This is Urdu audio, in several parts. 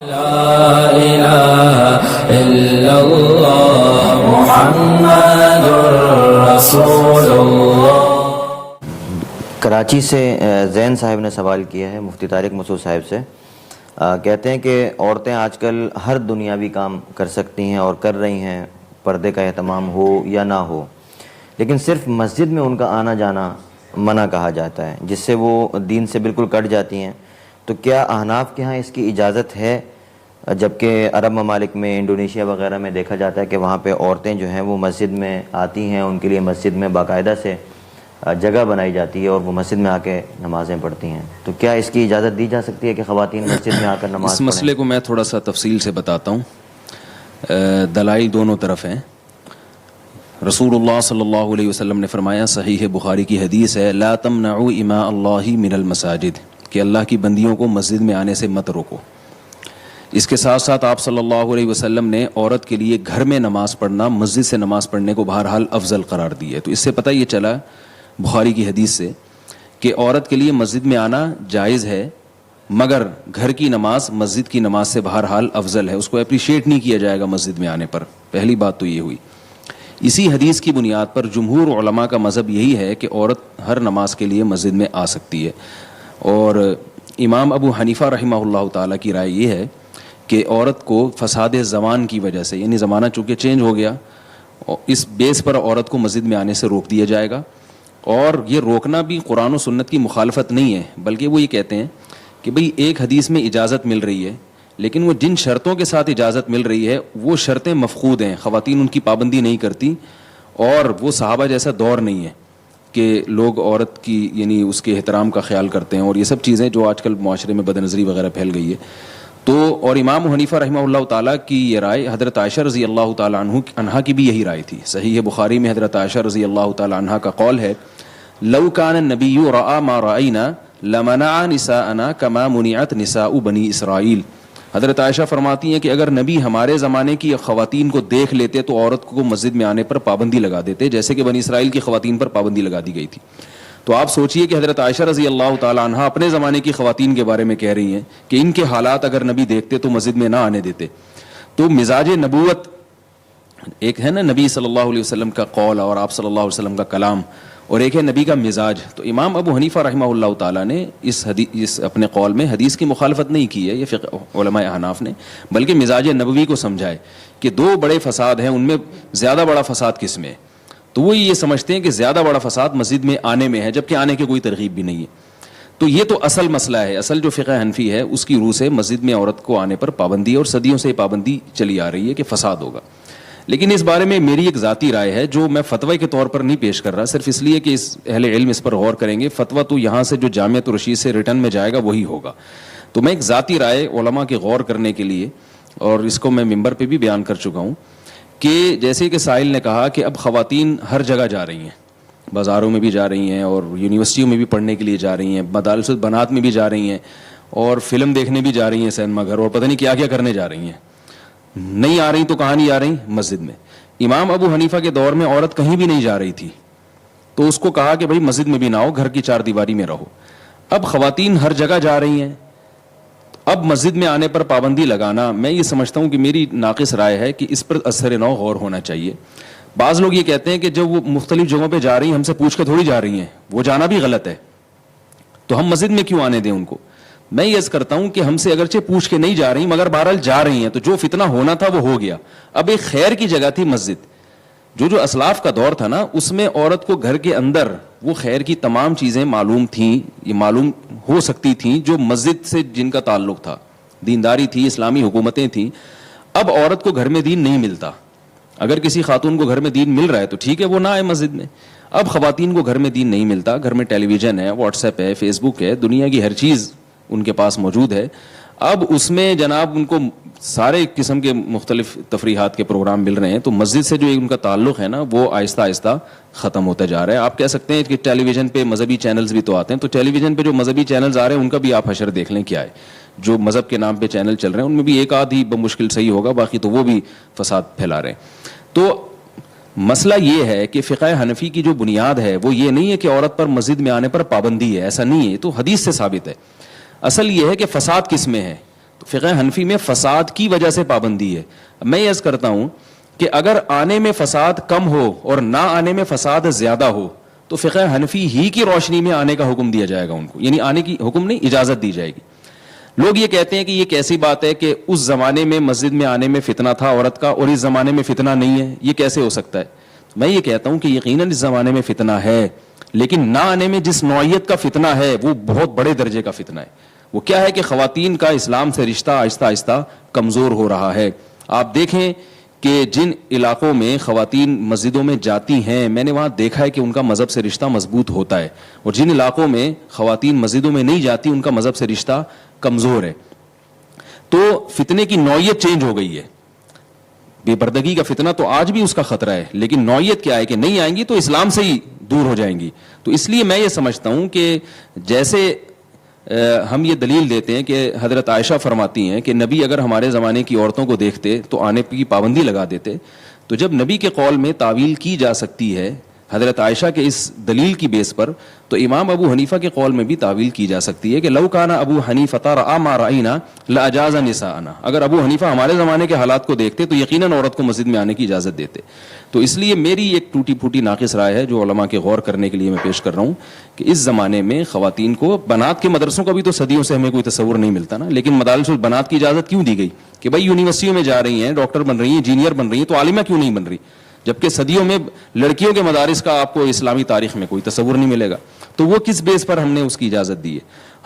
لا الہ الا اللہ محمد رسول اللہ۔ کراچی سے زین صاحب نے سوال کیا ہے مفتی طارق مسعود صاحب سے۔ کہتے ہیں کہ عورتیں آج کل ہر دنیاوی کام کر سکتی ہیں اور کر رہی ہیں، پردے کا اہتمام ہو یا نہ ہو، لیکن صرف مسجد میں ان کا آنا جانا منع کہا جاتا ہے، جس سے وہ دین سے بالکل کٹ جاتی ہیں۔ تو کیا احناف کے ہاں اس کی اجازت ہے؟ جبکہ عرب ممالک میں، انڈونیشیا وغیرہ میں دیکھا جاتا ہے کہ وہاں پہ عورتیں جو ہیں وہ مسجد میں آتی ہیں، ان کے لیے مسجد میں باقاعدہ سے جگہ بنائی جاتی ہے اور وہ مسجد میں آ کے نمازیں پڑھتی ہیں۔ تو کیا اس کی اجازت دی جا سکتی ہے کہ خواتین مسجد میں آ کر نماز پڑھیں؟ اس مسئلے کو میں تھوڑا سا تفصیل سے بتاتا ہوں۔ دلائل دونوں طرف ہیں۔ رسول اللہ صلی اللہ علیہ وسلم نے فرمایا، صحیح بخاری کی حدیث ہے، لا تمنعوا اماء اللہ من المساجد، کہ اللہ کی بندیوں کو مسجد میں آنے سے مت روکو۔ اس کے ساتھ ساتھ آپ صلی اللہ علیہ وسلم نے عورت کے لیے گھر میں نماز پڑھنا مسجد سے نماز پڑھنے کو بہرحال افضل قرار دی ہے۔ تو اس سے پتہ یہ چلا بخاری کی حدیث سے کہ عورت کے لیے مسجد میں آنا جائز ہے، مگر گھر کی نماز مسجد کی نماز سے بہرحال افضل ہے، اس کو اپریشیٹ نہیں کیا جائے گا مسجد میں آنے پر۔ پہلی بات تو یہ ہوئی۔ اسی حدیث کی بنیاد پر جمہور علماء کا مذہب یہی ہے کہ عورت ہر نماز کے لیے مسجد میں آ سکتی ہے، اور امام ابو حنیفہ رحمہ اللہ تعالیٰ کی رائے یہ ہے کہ عورت کو فساد زمان کی وجہ سے، یعنی زمانہ چونکہ چینج ہو گیا، اس بیس پر عورت کو مسجد میں آنے سے روک دیا جائے گا۔ اور یہ روکنا بھی قرآن و سنت کی مخالفت نہیں ہے، بلکہ وہ یہ کہتے ہیں کہ بھئی ایک حدیث میں اجازت مل رہی ہے، لیکن وہ جن شرطوں کے ساتھ اجازت مل رہی ہے وہ شرطیں مفقود ہیں، خواتین ان کی پابندی نہیں کرتی، اور وہ صحابہ جیسا دور نہیں ہے کہ لوگ عورت کی یعنی اس کے احترام کا خیال کرتے ہیں، اور یہ سب چیزیں جو آج کل معاشرے میں بد نظری وغیرہ پھیل گئی ہے۔ تو اور امام حنیفہ رحمہ اللہ تعالیٰ کی یہ رائے، حضرت عائشہ رضی اللہ تعالیٰ عنہا کی بھی یہی رائے تھی۔ صحیح بخاری میں حضرت عائشہ رضی اللہ تعالیٰ عنہا کا قول ہے، لو کان النبی رأى ما رأینا لمنع نساءنا کما منعت نساء بنی اسرائیل۔ حضرت عائشہ فرماتی ہیں کہ اگر نبی ہمارے زمانے کی خواتین کو دیکھ لیتے تو عورت کو مسجد میں آنے پر پابندی لگا دیتے، جیسے کہ بنی اسرائیل کی خواتین پر پابندی لگا دی گئی تھی۔ تو آپ سوچئے کہ حضرت عائشہ رضی اللہ تعالیٰ عنہ اپنے زمانے کی خواتین کے بارے میں کہہ رہی ہیں کہ ان کے حالات اگر نبی دیکھتے تو مسجد میں نہ آنے دیتے۔ تو مزاج نبوت ایک ہے نا، نبی صلی اللہ علیہ وسلم کا قول اور آپ صلی اللہ علیہ وسلم کا کلام، اور ایک ہے نبی کا مزاج۔ تو امام ابو حنیفہ رحمہ اللہ تعالیٰ نے اس اپنے قول میں حدیث کی مخالفت نہیں کی ہے، یہ فقہ علماء احناف نے، بلکہ مزاج نبوی کو سمجھائے کہ دو بڑے فساد ہیں، ان میں زیادہ بڑا فساد کس میں ہے؟ تو وہ یہ سمجھتے ہیں کہ زیادہ بڑا فساد مسجد میں آنے میں ہے، جبکہ آنے کی کوئی ترغیب بھی نہیں ہے۔ تو یہ تو اصل مسئلہ ہے، اصل جو فقہ حنفی ہے اس کی روح سے مسجد میں عورت کو آنے پر پابندی ہے، اور صدیوں سے پابندی چلی آ رہی ہے کہ فساد ہوگا۔ لیکن اس بارے میں میری ایک ذاتی رائے ہے جو میں فتوی کے طور پر نہیں پیش کر رہا، صرف اس لیے کہ اس اہل علم اس پر غور کریں گے۔ فتویٰ تو یہاں سے جو جامعۃ الرشید سے ریٹن میں جائے گا وہی ہوگا۔ تو میں ایک ذاتی رائے علماء کے غور کرنے کے لیے، اور اس کو میں ممبر پہ بھی بیان کر چکا ہوں، کہ جیسے کہ سائل نے کہا کہ اب خواتین ہر جگہ جا رہی ہیں، بازاروں میں بھی جا رہی ہیں، اور یونیورسٹیوں میں بھی پڑھنے کے لیے جا رہی ہیں، مدارس البنات میں بھی جا رہی ہیں، اور فلم دیکھنے بھی جا رہی ہیں سینما گھر، اور پتہ نہیں کیا کیا کرنے جا رہی ہیں۔ نہیں آ رہی تو کہاں نہیں آ رہی؟ مسجد میں۔ امام ابو حنیفہ کے دور میں عورت کہیں بھی نہیں جا رہی تھی، تو اس کو کہا کہ بھائی مسجد میں بھی نہ آؤ، گھر کی چار دیواری میں رہو۔ اب خواتین ہر جگہ جا رہی ہیں، اب مسجد میں آنے پر پابندی لگانا، میں یہ سمجھتا ہوں کہ میری ناقص رائے ہے کہ اس پر اثر نو غور ہونا چاہیے۔ بعض لوگ یہ کہتے ہیں کہ جب وہ مختلف جگہوں پہ جا رہی ہیں ہم سے پوچھ کے تھوڑی جا رہی ہیں، وہ جانا بھی غلط ہے، تو ہم مسجد میں کیوں آنے دیں ان کو؟ میں یہ عرض کرتا ہوں کہ ہم سے اگرچہ پوچھ کے نہیں جا رہی مگر بہرحال جا رہی ہیں، تو جو فتنہ ہونا تھا وہ ہو گیا۔ اب ایک خیر کی جگہ تھی مسجد، جو اسلاف کا دور تھا نا، اس میں عورت کو گھر کے اندر وہ خیر کی تمام چیزیں معلوم تھیں، یہ معلوم ہو سکتی تھیں جو مسجد سے جن کا تعلق تھا، دینداری تھی، اسلامی حکومتیں تھیں۔ اب عورت کو گھر میں دین نہیں ملتا، اگر کسی خاتون کو گھر میں دین مل رہا ہے تو ٹھیک ہے، وہ نہ آئے مسجد میں۔ اب خواتین کو گھر میں دین نہیں ملتا، گھر میں ٹیلی ویژن ہے، واٹس ایپ ہے، فیس بک ہے، دنیا کی ہر چیز ان کے پاس موجود ہے۔ اب اس میں جناب ان کو سارے قسم کے مختلف تفریحات کے پروگرام مل رہے ہیں، تو مسجد سے جو ان کا تعلق ہے نا وہ آہستہ آہستہ ختم ہوتا جا رہا ہے۔ آپ کہہ سکتے ہیں کہ ٹیلی ویژن پہ مذہبی چینلز بھی تو آتے ہیں، تو ٹیلی ویژن پہ جو مذہبی چینلز آ رہے ہیں ان کا بھی آپ حشر دیکھ لیں کیا ہے۔ جو مذہب کے نام پہ چینل چل رہے ہیں ان میں بھی ایک آدھ ہی بمشکل صحیح ہوگا، باقی تو وہ بھی فساد پھیلا رہے ہیں۔ تو مسئلہ یہ ہے کہ فقہ حنفی کی جو بنیاد ہے وہ یہ نہیں ہے کہ عورت پر مسجد میں آنے پر پابندی ہے، ایسا نہیں ہے، تو حدیث سے ثابت ہے۔ اصل یہ ہے کہ فساد کس میں ہے، تو فقہ حنفی میں فساد کی وجہ سے پابندی ہے. میں یہ عرض کرتا ہوں کہ اگر آنے میں فساد کم ہو اور نہ آنے میں فساد زیادہ ہو تو فقہ حنفی ہی کی روشنی میں آنے کا حکم دیا جائے گا ان کو, یعنی آنے کی حکم نہیں, اجازت دی جائے گی. لوگ یہ کہتے ہیں کہ یہ کیسی بات ہے کہ اس زمانے میں مسجد میں آنے میں فتنہ تھا عورت کا اور اس زمانے میں فتنہ نہیں ہے, یہ کیسے ہو سکتا ہے؟ میں یہ کہتا ہوں کہ یقیناً اس زمانے میں فتنہ ہے, لیکن نہ آنے میں جس نوعیت کا فتنہ ہے وہ بہت بڑے درجے کا فتنہ ہے. وہ کیا ہے کہ خواتین کا اسلام سے رشتہ آہستہ آہستہ کمزور ہو رہا ہے. آپ دیکھیں کہ جن علاقوں میں خواتین مسجدوں میں جاتی ہیں, میں نے وہاں دیکھا ہے کہ ان کا مذہب سے رشتہ مضبوط ہوتا ہے, اور جن علاقوں میں خواتین مسجدوں میں نہیں جاتی ان کا مذہب سے رشتہ کمزور ہے. تو فتنے کی نوعیت چینج ہو گئی ہے. بے پردگی کا فتنہ تو آج بھی اس کا خطرہ ہے, لیکن نوعیت کیا ہے کہ نہیں آئیں گی تو اسلام سے ہی دور ہو جائیں گی. تو اس لیے میں یہ سمجھتا ہوں کہ جیسے ہم یہ دلیل دیتے ہیں کہ حضرت عائشہ فرماتی ہیں کہ نبی اگر ہمارے زمانے کی عورتوں کو دیکھتے تو آنے کی پابندی لگا دیتے, تو جب نبی کے قول میں تعویل کی جا سکتی ہے حضرت عائشہ کے اس دلیل کی بیس پر, تو امام ابو حنیفہ کے قول میں بھی تعویل کی جا سکتی ہے کہ لو کان ابو حنیفہ رأى ما رأینا لاجاز نساءنا, اگر ابو حنیفہ ہمارے زمانے کے حالات کو دیکھتے تو یقیناً عورت کو مسجد میں آنے کی اجازت دیتے. تو اس لیے میری ایک ٹوٹی پھوٹی ناقص رائے ہے جو علماء کے غور کرنے کے لیے میں پیش کر رہا ہوں کہ اس زمانے میں خواتین کو, بنات کے مدرسوں کا بھی تو صدیوں سے ہمیں کوئی تصور نہیں ملتا نا, لیکن مدارس البنات کی اجازت کیوں دی گئی کہ بھائی یونیورسٹیوں میں جا رہی ہیں, ڈاکٹر بن رہی ہیں, انجینئر بن رہی ہیں, تو عالمہ کیوں نہیں بن رہی, جبکہ صدیوں میں لڑکیوں کے مدارس کا آپ کو اسلامی تاریخ میں کوئی تصور نہیں ملے گا. تو وہ کس بیس پر ہم نے اس کی اجازت دی ہے؟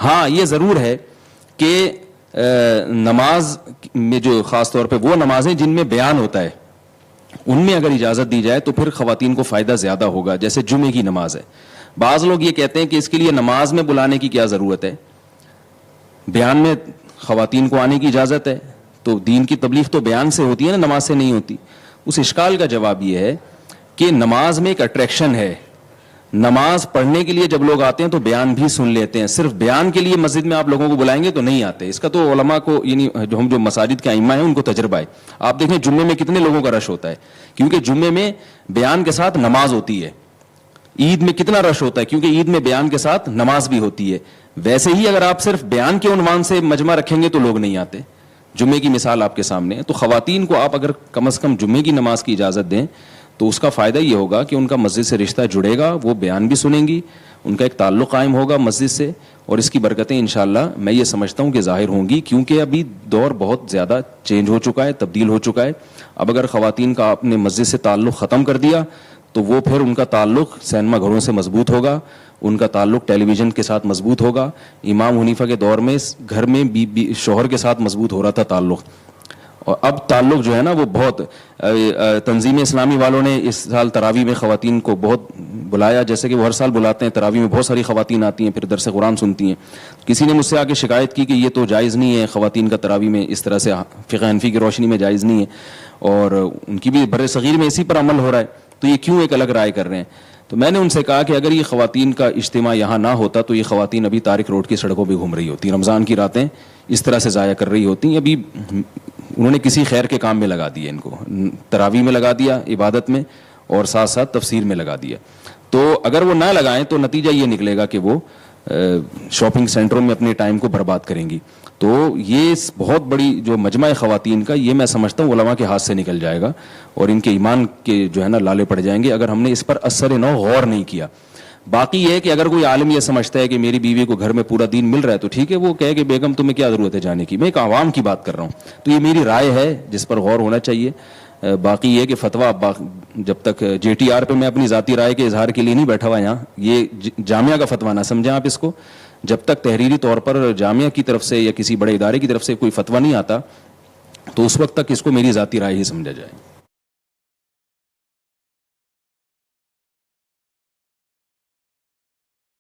ہاں یہ ضرور ہے کہ نماز میں جو خاص طور پہ وہ نمازیں جن میں بیان ہوتا ہے ان میں اگر اجازت دی جائے تو پھر خواتین کو فائدہ زیادہ ہوگا. جیسے جمعے کی نماز ہے, بعض لوگ یہ کہتے ہیں کہ اس کے لیے نماز میں بلانے کی کیا ضرورت ہے, بیان میں خواتین کو آنے کی اجازت ہے, تو دین کی تبلیغ تو بیان سے ہوتی ہے نا, نماز سے نہیں ہوتی. اس اشکال کا جواب یہ ہے کہ نماز میں ایک اٹریکشن ہے, نماز پڑھنے کے لیے جب لوگ آتے ہیں تو بیان بھی سن لیتے ہیں, صرف بیان کے لیے مسجد میں آپ لوگوں کو بلائیں گے تو نہیں آتے. اس کا تو علماء کو, یعنی جو مساجد کے ائمہ ہیں ان کو تجربہ ہے. آپ دیکھیں جمعے میں کتنے لوگوں کا رش ہوتا ہے, کیونکہ جمعے میں بیان کے ساتھ نماز ہوتی ہے. عید میں کتنا رش ہوتا ہے, کیونکہ عید میں بیان کے ساتھ نماز بھی ہوتی ہے. ویسے ہی اگر آپ صرف بیان کے عنوان سے مجمع رکھیں گے تو لوگ نہیں آتے. جمعے کی مثال آپ کے سامنے ہے. تو خواتین کو آپ اگر کم از کم جمعے کی نماز کی اجازت دیں تو اس کا فائدہ یہ ہوگا کہ ان کا مسجد سے رشتہ جڑے گا, وہ بیان بھی سنیں گی, ان کا ایک تعلق قائم ہوگا مسجد سے, اور اس کی برکتیں انشاءاللہ میں یہ سمجھتا ہوں کہ ظاہر ہوں گی, کیونکہ ابھی دور بہت زیادہ چینج ہو چکا ہے, تبدیل ہو چکا ہے. اب اگر خواتین کا آپ نے مسجد سے تعلق ختم کر دیا تو وہ پھر ان کا تعلق سینما گھروں سے مضبوط ہوگا, ان کا تعلق ٹیلی ویژن کے ساتھ مضبوط ہوگا. امام حنیفہ کے دور میں گھر میں شوہر کے ساتھ مضبوط ہو رہا تھا تعلق, اور اب تعلق جو ہے نا وہ بہت, تنظیم اسلامی والوں نے اس سال تراویح میں خواتین کو بہت بلایا, جیسے کہ وہ ہر سال بلاتے ہیں. تراویح میں بہت ساری خواتین آتی ہیں, پھر درس قرآن سنتی ہیں. کسی نے مجھ سے آ کے شکایت کی کہ یہ تو جائز نہیں ہے, خواتین کا تراویح میں اس طرح سے فقہ حنفی کی روشنی میں جائز نہیں ہے, اور ان کی بھی بر صغیر میں اسی پر عمل ہو رہا ہے, تو یہ کیوں ایک الگ رائے کر رہے ہیں. تو میں نے ان سے کہا کہ اگر یہ خواتین کا اجتماع یہاں نہ ہوتا تو یہ خواتین ابھی طارق روڈ کی سڑکوں پہ گھوم رہی ہوتی, رمضان کی راتیں اس طرح سے ضائع کر رہی ہوتی. ابھی انہوں نے کسی خیر کے کام میں لگا دیا, ان کو تراویح میں لگا دیا, عبادت میں, اور ساتھ ساتھ تفسیر میں لگا دیا. تو اگر وہ نہ لگائیں تو نتیجہ یہ نکلے گا کہ وہ شاپنگ سینٹروں میں اپنے ٹائم کو برباد کریں گی. تو یہ بہت بڑی جو مجمع خواتین کا, یہ میں سمجھتا ہوں علماء کے ہاتھ سے نکل جائے گا, اور ان کے ایمان کے جو ہے نا لالے پڑ جائیں گے اگر ہم نے اس پر اثر نو غور نہیں کیا. باقی یہ ہے کہ اگر کوئی عالم یہ سمجھتا ہے کہ میری بیوی کو گھر میں پورا دین مل رہا ہے تو ٹھیک ہے, وہ کہے کہ بیگم تمہیں کیا ضرورت ہے جانے کی. میں ایک عوام کی بات کر رہا ہوں, تو یہ میری رائے ہے جس پر غور ہونا چاہیے. باقی یہ کہ فتویٰ جب تک جے ٹی آر پہ میں اپنی ذاتی رائے کے اظہار کے لیے نہیں بیٹھا ہوا یہاں, یہ جامعہ کا فتویٰ نہ سمجھیں آپ اس کو. جب تک تحریری طور پر جامعہ کی طرف سے یا کسی بڑے ادارے کی طرف سے کوئی فتویٰ نہیں آتا تو اس وقت تک اس کو میری ذاتی رائے ہی سمجھا جائے.